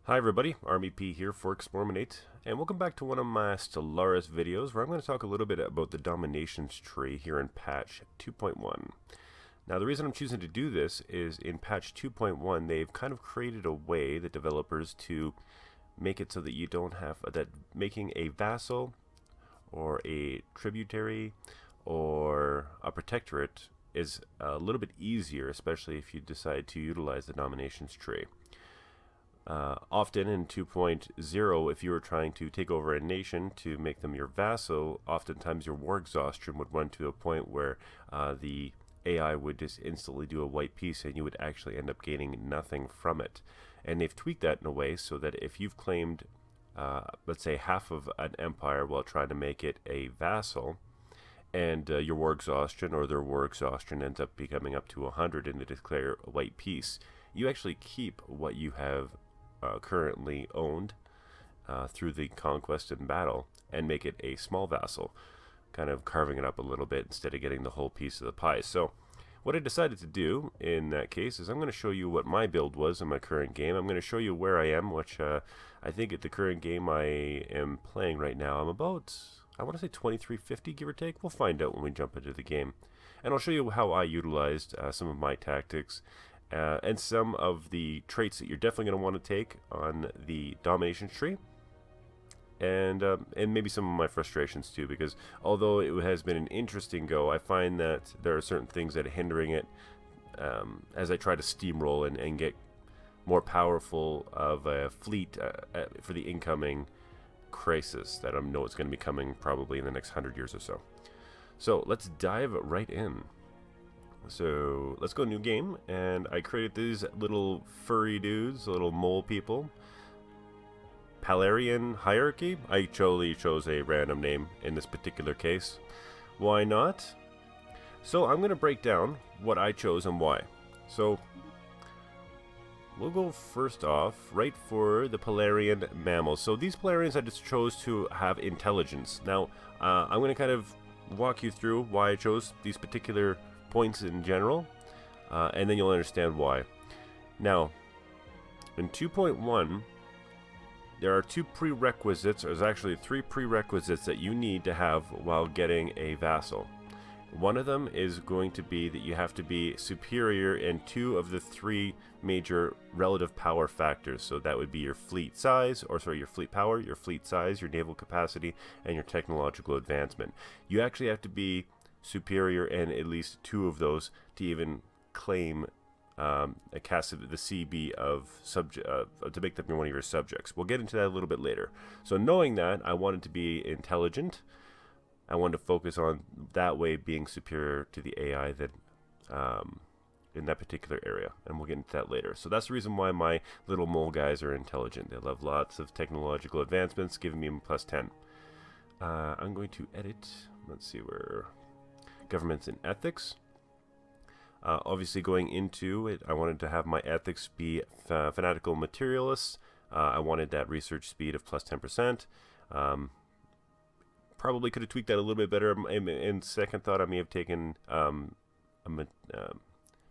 Hi everybody, Army P here for eXplorminate, and welcome back to one of my Stellaris videos where I'm going to talk a little bit about the Dominations Trade here in patch 2.1. Now the reason I'm choosing to do this is in patch 2.1 they've kind of created a way, the developers, to make it so that you don't have, that making a vassal or a tributary or a protectorate is a little bit easier, especially if you decide to utilize the Dominations Trade. Often in 2.0, if you were trying to take over a nation to make them your vassal, oftentimes your war exhaustion would run to a point where the AI would just instantly do a white piece and you would actually end up gaining nothing from it. And they've tweaked that in a way so that if you've claimed, let's say, half of an empire while trying to make it a vassal, and your war exhaustion or their war exhaustion ends up becoming up to 100 and they declare a white piece, you actually keep what you have currently owned through the conquest and battle and make it a small vassal, kind of carving it up a little bit instead of getting the whole piece of the pie. So what I decided to do in that case is I'm going to show you what my build was in my current game. I'm going to show you where I am, which I think at the current game I am playing right now, I'm about, I want to say 2350, give or take. We'll find out when we jump into the game. And I'll show you how I utilized some of my tactics and some of the traits that you're definitely going to want to take on the Dominations tree, and maybe some of my frustrations too, because although it has been an interesting go, I find that there are certain things that are hindering it as I try to steamroll and get more powerful of a fleet for the incoming crisis that I know it's going to be coming probably in the next 100 years or so. So let's dive right in. So let's go new game, and I created these little furry dudes, little mole people. Palarian hierarchy. I chose a random name in this particular case. Why not? So I'm going to break down what I chose and why. So we'll go first off right for the Palarian mammals. So these Palarians I just chose to have intelligence. Now I'm going to kind of walk you through why I chose these particular points in general, and then you'll understand why. Now, in 2.1, there are two prerequisites. There's actually three prerequisites that you need to have while getting a vassal. One of them is going to be that you have to be superior in two of the three major relative power factors. So that would be your fleet size, or sorry, your fleet power, your fleet size, your naval capacity, and your technological advancement. You actually have to be superior in at least two of those to even claim a cast of the CB of to make them one of your subjects. We'll get into that a little bit later. So knowing that, I wanted to be intelligent. I wanted to focus on that way being superior to the AI that in that particular area, and we'll get into that later. So that's the reason why my little mole guys are intelligent. They love lots of technological advancements, giving me plus 10. I'm going to edit. Let's see where. Governments and ethics. Obviously going into it, I wanted to have my ethics be fanatical materialists. I wanted that research speed of plus 10%. Probably could have tweaked that a little bit better. In second thought, I may have taken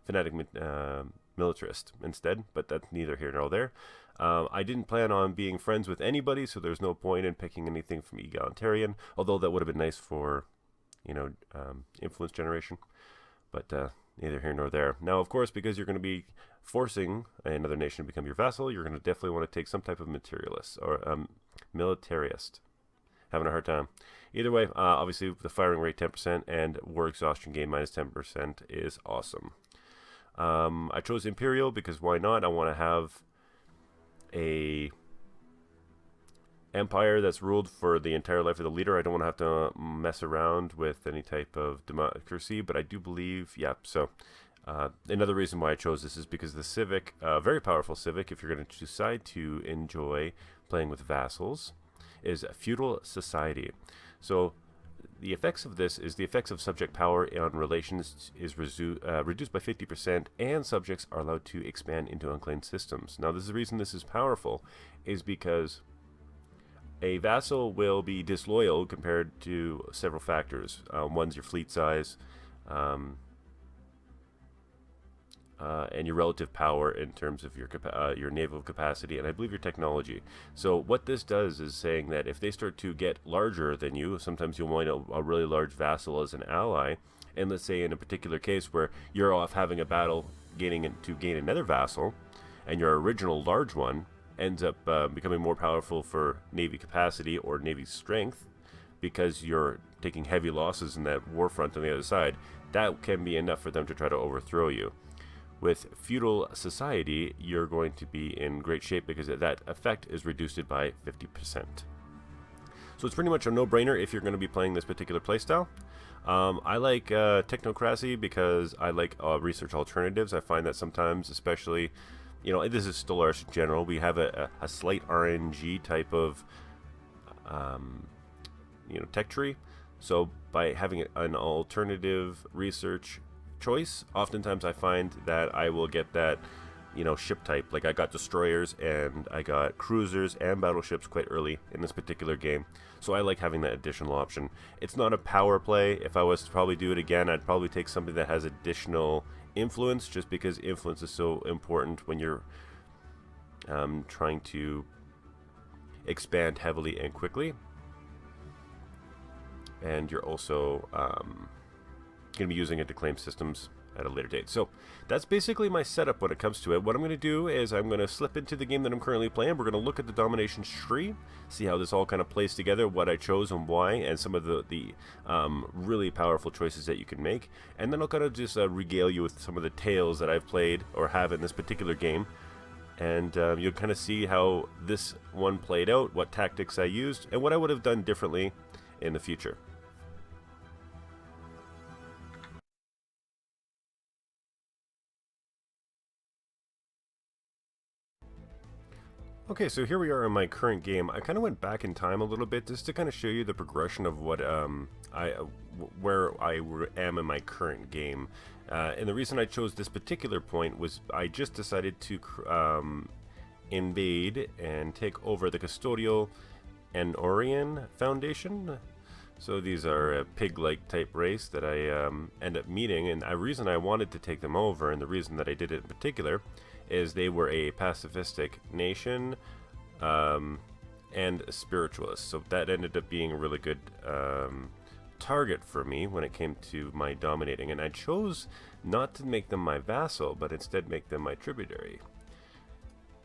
fanatic militarist instead, but that's neither here nor there. I didn't plan on being friends with anybody, so there's no point in picking anything from egalitarian, although that would have been nice for influence generation, but neither here nor there. Now, of course, because you're going to be forcing another nation to become your vassal, you're going to definitely want to take some type of materialist or militarist. Having a hard time. Either way, obviously the firing rate 10% and war exhaustion gain minus 10% is awesome. I chose Imperial because why not? I want to have a empire that's ruled for the entire life of the leader. I don't want to have to mess around with any type of democracy, but I do believe, yeah, so another reason why I chose this is because the civic, very powerful civic, if you're going to decide to enjoy playing with vassals, is a feudal society. So the effects of this is the effects of subject power on relations is reduced by 50%, and subjects are allowed to expand into unclaimed systems. Now, this is the reason this is powerful, is because a vassal will be disloyal compared to several factors. One's your fleet size, and your relative power in terms of your naval capacity, and I believe your technology. So what this does is saying that if they start to get larger than you, sometimes you'll want a really large vassal as an ally, and let's say in a particular case where you're off having a battle gain another vassal, and your original large one ends up becoming more powerful for navy capacity or navy strength because you're taking heavy losses in that war front on the other side, that can be enough for them to try to overthrow you. With feudal society, you're going to be in great shape because that effect is reduced by 50%. So it's pretty much a no-brainer if you're going to be playing this particular playstyle. I like technocracy because I like research alternatives. I find that sometimes, especially, this is Stellaris in general, we have a slight RNG type of tech tree. So by having an alternative research choice, oftentimes I find that I will get that ship type. Like I got destroyers and I got cruisers and battleships quite early in this particular game, so I like having that additional option. It's not a power play. If I was to probably do it again, I'd probably take something that has additional influence, just because influence is so important when you're trying to expand heavily and quickly, and you're also going to be using it to claim systems at a later date. So that's basically my setup when it comes to it. What I'm going to do is I'm going to slip into the game that I'm currently playing. We're going to look at the Dominations Trade, see how this all kind of plays together, what I chose and why, and some of the really powerful choices that you can make. And then I'll kind of just regale you with some of the tales that I've played or have in this particular game. And you'll kind of see how this one played out, what tactics I used, and what I would have done differently in the future. Okay, so here we are in my current game. I kind of went back in time a little bit just to kind of show you the progression of what where I am in my current game. And the reason I chose this particular point was I just decided to invade and take over the Custodial and Orion Foundation. So these are a pig-like type race that I end up meeting, and the reason I wanted to take them over, and the reason that I did it in particular, is they were a pacifistic nation and a spiritualist. So that ended up being a really good target for me when it came to my dominating. And I chose not to make them my vassal, but instead make them my tributary.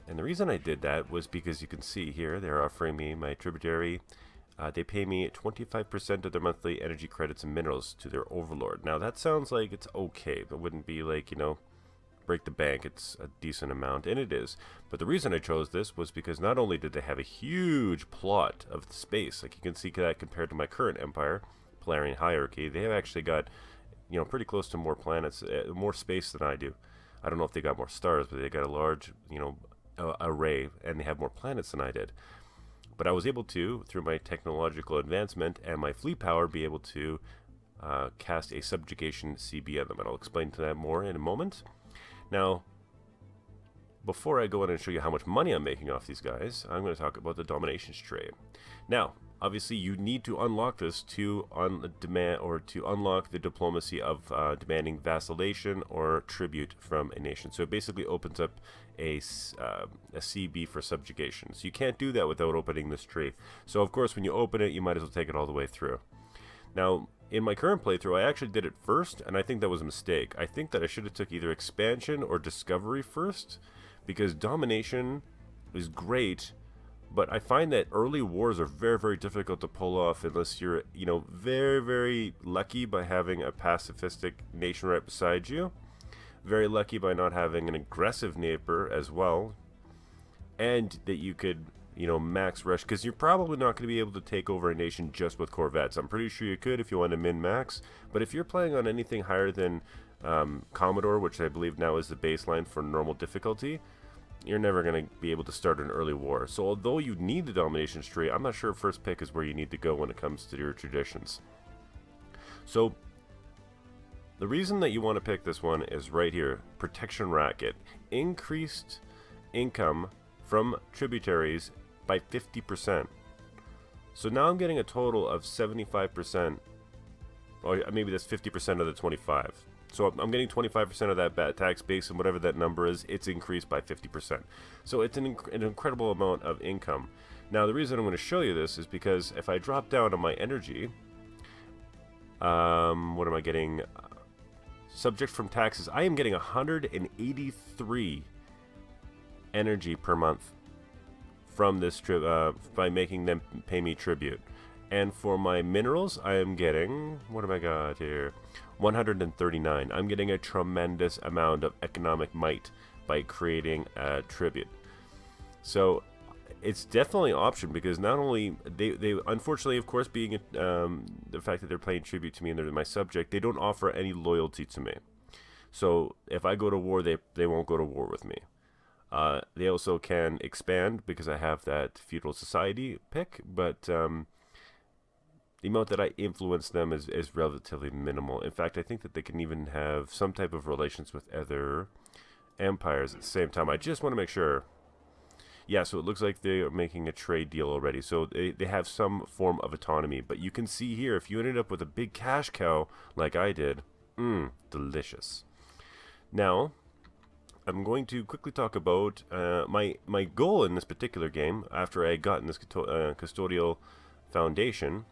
And the reason I did that was because you can see here, they're offering me my tributary. They pay me 25% of their monthly energy credits and minerals to their overlord. Now that sounds like it's okay. That wouldn't be like, break the bank. It's a decent amount, and it is. But the reason I chose this was because not only did they have a huge plot of space, like you can see that compared to my current empire, Polarian hierarchy, they have actually got, pretty close to more planets, more space than I do. I don't know if they got more stars, but they got a large, array, and they have more planets than I did. But I was able to, through my technological advancement and my fleet power, be able to cast a subjugation CB on them, and I'll explain to that more in a moment. Now, before I go in and show you how much money I'm making off these guys, I'm going to talk about the Dominations Trade. Now, obviously, you need to unlock this to unlock the diplomacy of demanding vassalation or tribute from a nation. So it basically opens up a CB for subjugation. So you can't do that without opening this tree. So of course, when you open it, you might as well take it all the way through. Now, in my current playthrough, I actually did it first, and I think that was a mistake. I think that I should have took either expansion or discovery first, because domination is great, but I find that early wars are very, very difficult to pull off unless you're, very, very lucky by having a pacifistic nation right beside you, very lucky by not having an aggressive neighbor as well, and that you could max rush, because you're probably not going to be able to take over a nation just with corvettes. I'm pretty sure you could if you want to min-max, but if you're playing on anything higher than Commodore, which I believe now is the baseline for normal difficulty, you're never going to be able to start an early war. So although you need the Dominations Tree, I'm not sure first pick is where you need to go when it comes to your traditions. So the reason that you want to pick this one is right here, Protection Racket. Increased income from tributaries by 50%. So now I'm getting a total of 75%, or maybe that's 50% of the 25. So I'm getting 25% of that tax base, and whatever that number is, it's increased by 50%. So it's an incredible amount of income. Now, the reason I'm going to show you this is because if I drop down on my energy, what am I getting? Subject from taxes, I am getting 183 energy per month from this by making them pay me tribute. And for my minerals, I am getting, what have I got here? 139. I'm getting a tremendous amount of economic might by creating a tribute. So it's definitely an option, because not only they unfortunately, of course, being the fact that they're paying tribute to me and they're my subject, they don't offer any loyalty to me. So if I go to war, they won't go to war with me. They also can expand because I have that feudal society pick, but the amount that I influence them is relatively minimal. In fact, I think that they can even have some type of relations with other empires at the same time. I just want to make sure. Yeah, so it looks like they're making a trade deal already. So they have some form of autonomy. But you can see here, if you ended up with a big cash cow like I did, delicious. Now, I'm going to quickly talk about my goal in this particular game, after I got in this custodial foundation,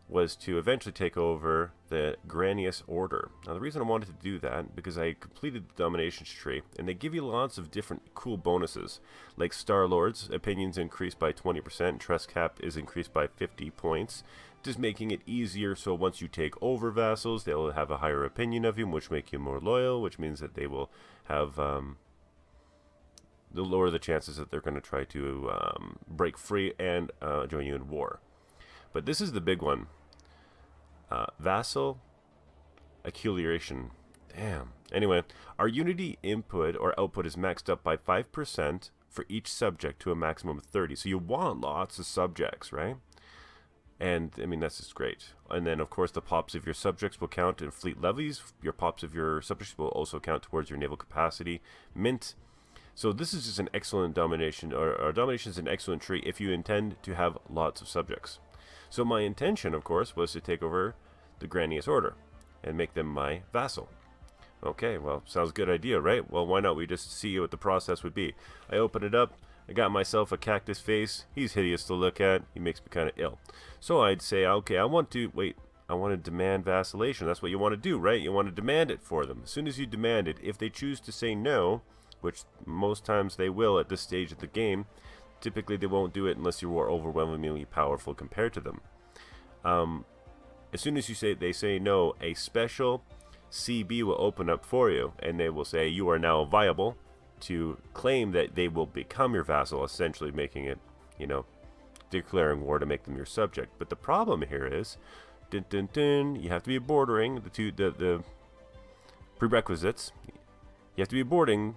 was to eventually take over the Granius Order. Now, the reason I wanted to do that, because I completed the Dominations Trade, and they give you lots of different cool bonuses, like Star Lords, opinions increased by 20%, trust cap is increased by 50 points, just making it easier, so once you take over vassals, they'll have a higher opinion of you, which make you more loyal, which means that they will have, they'll lower the chances that they're going to try to break free and join you in war. But this is the big one. Vassal accumulation. Damn. Anyway, our unity input or output is maxed up by 5% for each subject to a maximum of 30. So you want lots of subjects, right? And I mean, that's just great. And then, of course, the pops of your subjects will count in fleet levies. Your pops of your subjects will also count towards your naval capacity. Mint. So this is just an excellent domination, or domination is an excellent trait if you intend to have lots of subjects. So my intention, of course, was to take over the Granius Order and make them my vassal. Okay, well, sounds a good idea, right? Well, why not? We just see what the process would be. I open it up. I got myself a cactus face. He's hideous to look at. He makes me kind of ill. So I'd say, okay, I want to demand vassalation. That's what you want to do, right? You want to demand it for them. As soon as you demand it, if they choose to say no, which most times they will at this stage of the game, typically they won't do it unless you are overwhelmingly powerful compared to them. As soon as they say no, a special CB will open up for you, and they will say you are now viable to claim that they will become your vassal, essentially making it, declaring war to make them your subject. But the problem here is, you have to be bordering the prerequisites. You have to be boarding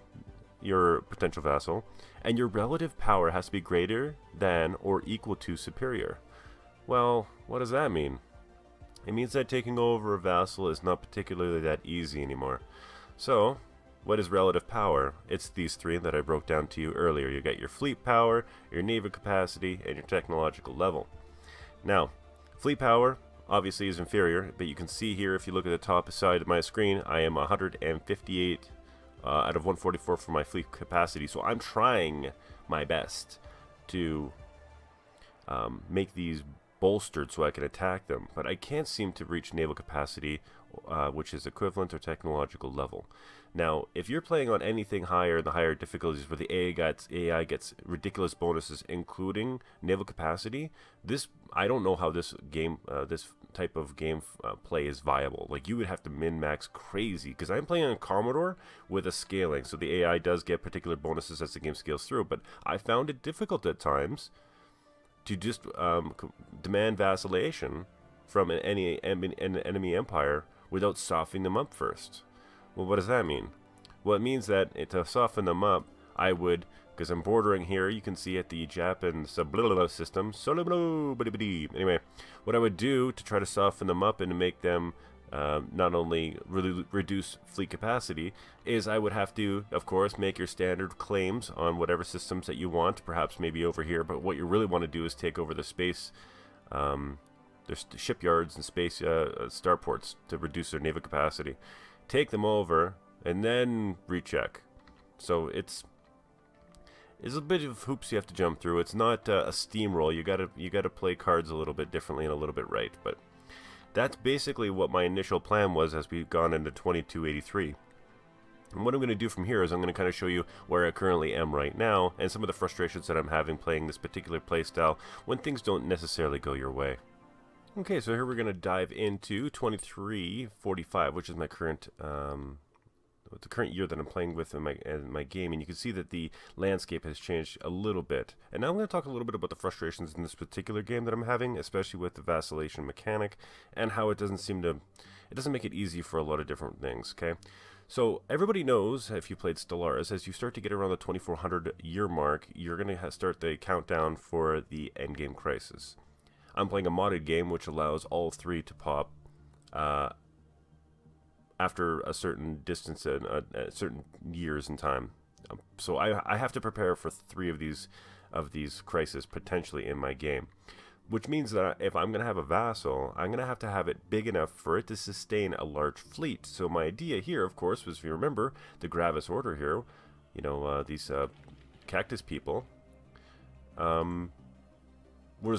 your potential vassal, and your relative power has to be greater than or equal to superior. Well, what does that mean? It means that taking over a vassal is not particularly that easy anymore. So, what is relative power? It's these three that I broke down to you earlier. You get your fleet power, your naval capacity, and your technological level. Now, fleet power obviously is inferior, but you can see here, if you look at the top side of my screen, I am 158 out of 144 for my fleet capacity. So I'm trying my best to make these bolstered so I can attack them, but I can't seem to reach naval capacity, which is equivalent or technological level. Now, if you're playing on anything higher, the higher difficulties where the AI gets ridiculous bonuses, including naval capacity, I don't know how this game, this type of game play is viable. Like, you would have to min-max crazy, because I'm playing on Commodore with a scaling, so the AI does get particular bonuses as the game scales through, but I found it difficult at times to just demand vassalation from an enemy empire without softening them up first. Well, what does that mean? Well, it means that to soften them up, I would, because I'm bordering here, you can see at the Japan subliminal system. Anyway, what I would do to try to soften them up and to make them not only really reduce fleet capacity, is I would have to, of course, make your standard claims on whatever systems that you want, perhaps maybe over here, but what you really want to do is take over the space, there's shipyards and space starports to reduce their naval capacity. take them over, and then recheck. So it's a bit of hoops you have to jump through. It's not a steamroll. You gotta play cards a little bit differently and a little bit right. But that's basically what my initial plan was as we've gone into 2283. And what I'm going to do from here is I'm going to kind of show you where I currently am right now and some of the frustrations that I'm having playing this particular playstyle when things don't necessarily go your way. Okay, so here we're going to dive into 2345, which is my current the current year that I'm playing with in my game, and you can see that the landscape has changed a little bit. And now I'm going to talk a little bit about the frustrations in this particular game that I'm having, especially with the vacillation mechanic and how it doesn't make it easy for a lot of different things. Okay. So everybody knows, if you played Stellaris, as you start to get around the 2400 year mark, you're going to start the countdown for the endgame crisis. I'm playing a modded game which allows all three to pop after a certain distance and certain years in time. So I have to prepare for 3 of these crises potentially in my game. Which means that if I'm going to have a vassal, I'm going to have it big enough for it to sustain a large fleet. So my idea here, of course, was, if you remember, the Gravis Order here, you know, these cactus people, was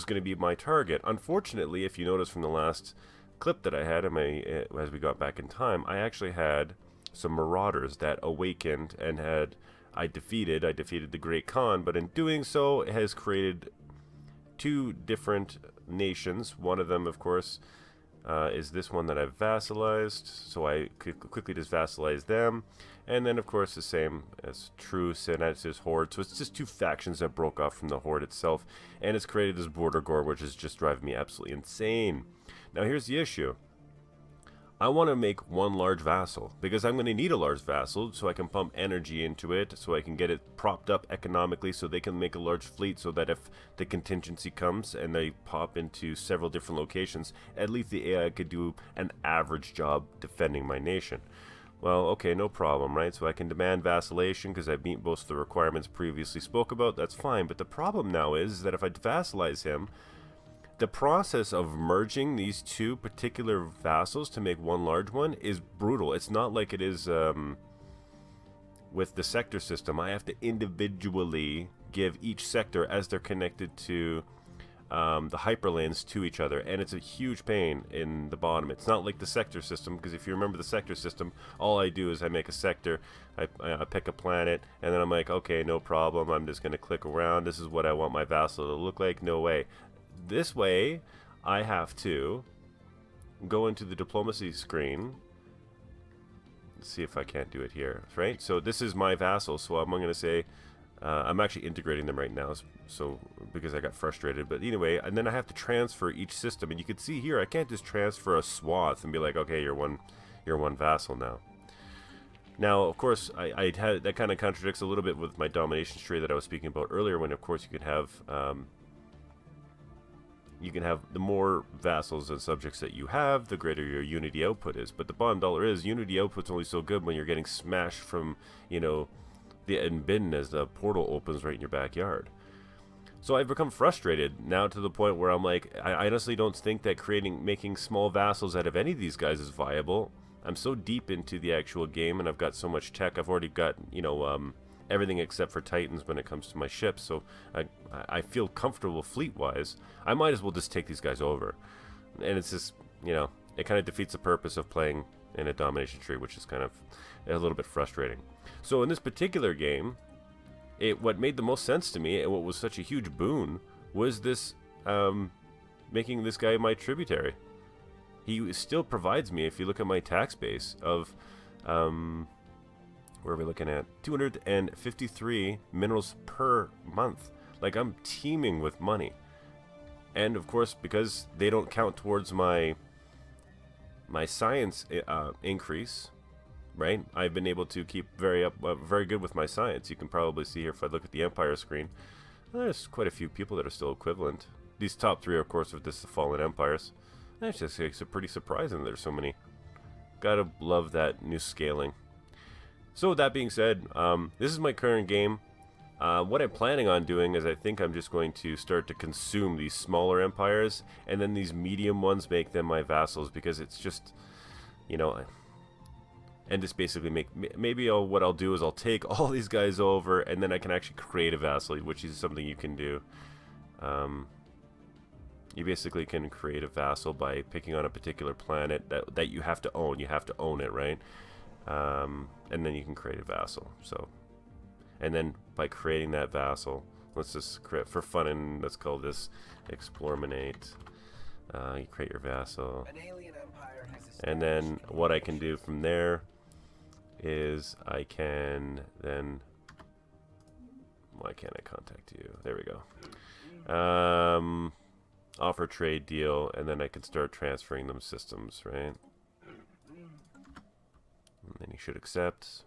going to be my target. Unfortunately, if you notice from the last clip that I had as we got back in time, I actually had some marauders that awakened and I defeated the Great Khan, but in doing so, it has created 2 different nations. One of them, of course, is this one that I've vassalized, so I could quickly just vassalize them. And then, of course, the same as True Sinai's Horde. So it's just 2 factions that broke off from the Horde itself, and it's created this border gore, which is just driving me absolutely insane. Now, here's the issue. I want to make one large vassal, because I'm going to need a large vassal so I can pump energy into it, so I can get it propped up economically, so they can make a large fleet, so that if the contingency comes and they pop into several different locations, at least the AI could do an average job defending my nation. Well, okay, no problem, right? So I can demand vassallation because I meet most of the requirements previously spoke about. That's fine, but the problem now is that if I vassalize him, the process of merging these 2 particular vassals to make one large one is brutal. It's not like it is with the sector system. I have to individually give each sector as they're connected to the hyperlanes to each other, and it's a huge pain in the bottom. It's not like the sector system, because if you remember the sector system, all I do is I make a sector, I pick a planet, and then I'm like, okay, no problem, I'm just going to click around. This is what I want my vassal to look like. No way. This way, I have to go into the diplomacy screen. Let's see if I can't do it here, right? So this is my vassal, so I'm going to say, I'm actually integrating them right now, so because I got frustrated. But anyway, and then I have to transfer each system, and you can see here, I can't just transfer a swath and be like, okay, you're one vassal now. Now, of course, I had that kind of contradicts a little bit with my Dominations Trade that I was speaking about earlier, when of course you can have the more vassals and subjects that you have, the greater your unity output is. But the bottom dollar is, unity output's only so good when you're getting smashed from, you know, the Nbin as the portal opens right in your backyard. So I've become frustrated now to the point where I'm like, I honestly don't think that making small vassals out of any of these guys is viable. I'm so deep into the actual game, and I've got so much tech. I've already got, you know, everything except for Titans when it comes to my ships, so I feel comfortable fleet-wise. I might as well just take these guys over. And it's just, you know, it kind of defeats the purpose of playing in a Domination Trade, which is kind of a little bit frustrating. So in this particular game, what made the most sense to me, and what was such a huge boon, was this, making this guy my tributary. He still provides me, if you look at my tax base, of, where are we looking at? 253 minerals per month. Like, I'm teeming with money. And of course, because they don't count towards my science increase, right? I've been able to keep very good with my science. You can probably see here if I look at the Empire screen, there's quite a few people that are still equivalent. These top 3, of course, with this the Fallen Empires. That's just it's pretty surprising there's so many. Gotta love that new scaling. So with that being said, this is my current game. What I'm planning on doing is I think I'm just going to start to consume these smaller empires, and then these medium ones make them my vassals, because it's just, you know, and just basically make, maybe what I'll do is I'll take all these guys over, and then I can actually create a vassal, which is something you can do. You basically can create a vassal by picking on a particular planet that you have to own. You have to own it, right? And then you can create a vassal. So, and then by creating that vassal, let's just create for fun, and let's call this eXplorminate. You create your vassal, and then what I can do from there is I can then, why can't I contact you? There we go. Offer trade deal, and then I can start transferring them systems, right? And then you should accept.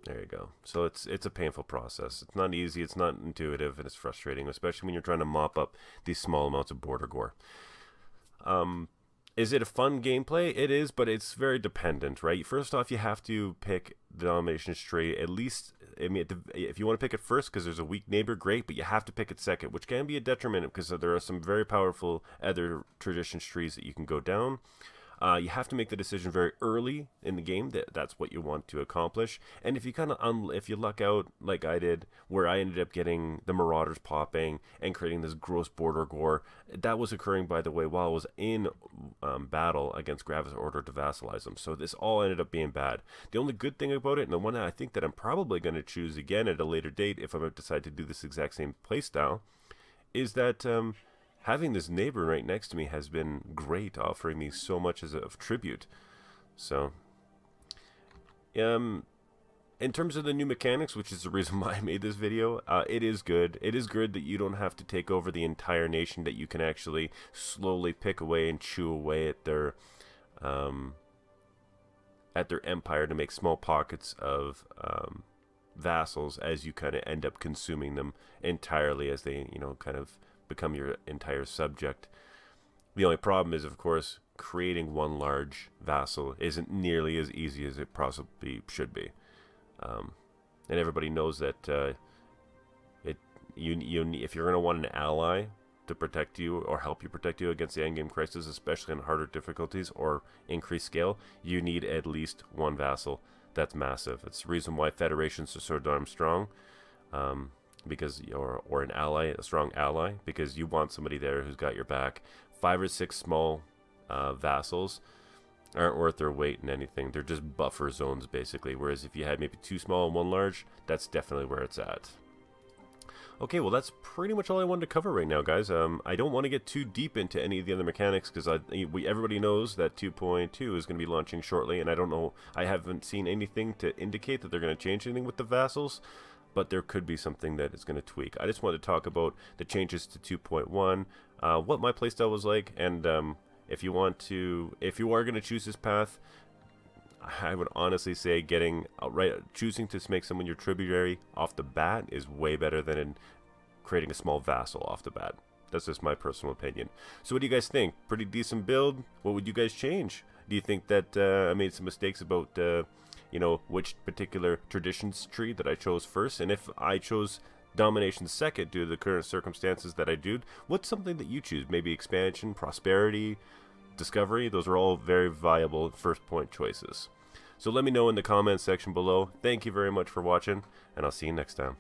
There you go. So it's a painful process. It's not easy, it's not intuitive, and it's frustrating, especially when you're trying to mop up these small amounts of border gore. Is it a fun gameplay? It is, but it's very dependent, right? First off, you have to pick the Dominations Trade at least. I mean, if you want to pick it first because there's a weak neighbor, great, but you have to pick it second, which can be a detriment because there are some very powerful other traditions trees that you can go down. You have to make the decision very early in the game that that's what you want to accomplish. And if you kind of if you luck out like I did, where I ended up getting the Marauders popping and creating this gross border gore, that was occurring, by the way, while I was in battle against Gravis Order to vassalize them. So this all ended up being bad. The only good thing about it, and the one that I think that I'm probably going to choose again at a later date if I decide to do this exact same playstyle, is that having this neighbor right next to me has been great, offering me so much as of tribute. So, in terms of the new mechanics, which is the reason why I made this video, it is good. It is good that you don't have to take over the entire nation, that you can actually slowly pick away and chew away at their empire to make small pockets of vassals as you kind of end up consuming them entirely as they, kind of become your entire subject. The only problem is, of course, creating one large vassal isn't nearly as easy as it possibly should be. And everybody knows that if you're going to want an ally to protect you or help you protect you against the endgame crisis, especially on harder difficulties or increased scale, you need at least one vassal. That's massive. It's the reason why federations are so darn strong. Because or an ally, a strong ally, because you want somebody there who's got your back. 5 or 6 small vassals aren't worth their weight in anything. They're just buffer zones, basically. Whereas if you had maybe 2 small and 1 large, that's definitely where it's at. Okay, well, that's pretty much all I wanted to cover right now, guys. I don't want to get too deep into any of the other mechanics because everybody knows that 2.2 is going to be launching shortly, and I don't know. I haven't seen anything to indicate that they're going to change anything with the vassals. But there could be something that is going to tweak. I just wanted to talk about the changes to 2.1, what my playstyle was like, and if you are going to choose this path, I would honestly say choosing to make someone your tributary off the bat is way better than creating a small vassal off the bat. That's just my personal opinion. So what do you guys think? Pretty decent build. What would you guys change? Do you think that I made some mistakes about which particular traditions tree that I chose first? And if I chose Domination second due to the current circumstances that I do, what's something that you choose? Maybe expansion, prosperity, discovery? Those are all very viable first point choices. So let me know in the comments section below. Thank you very much for watching, and I'll see you next time.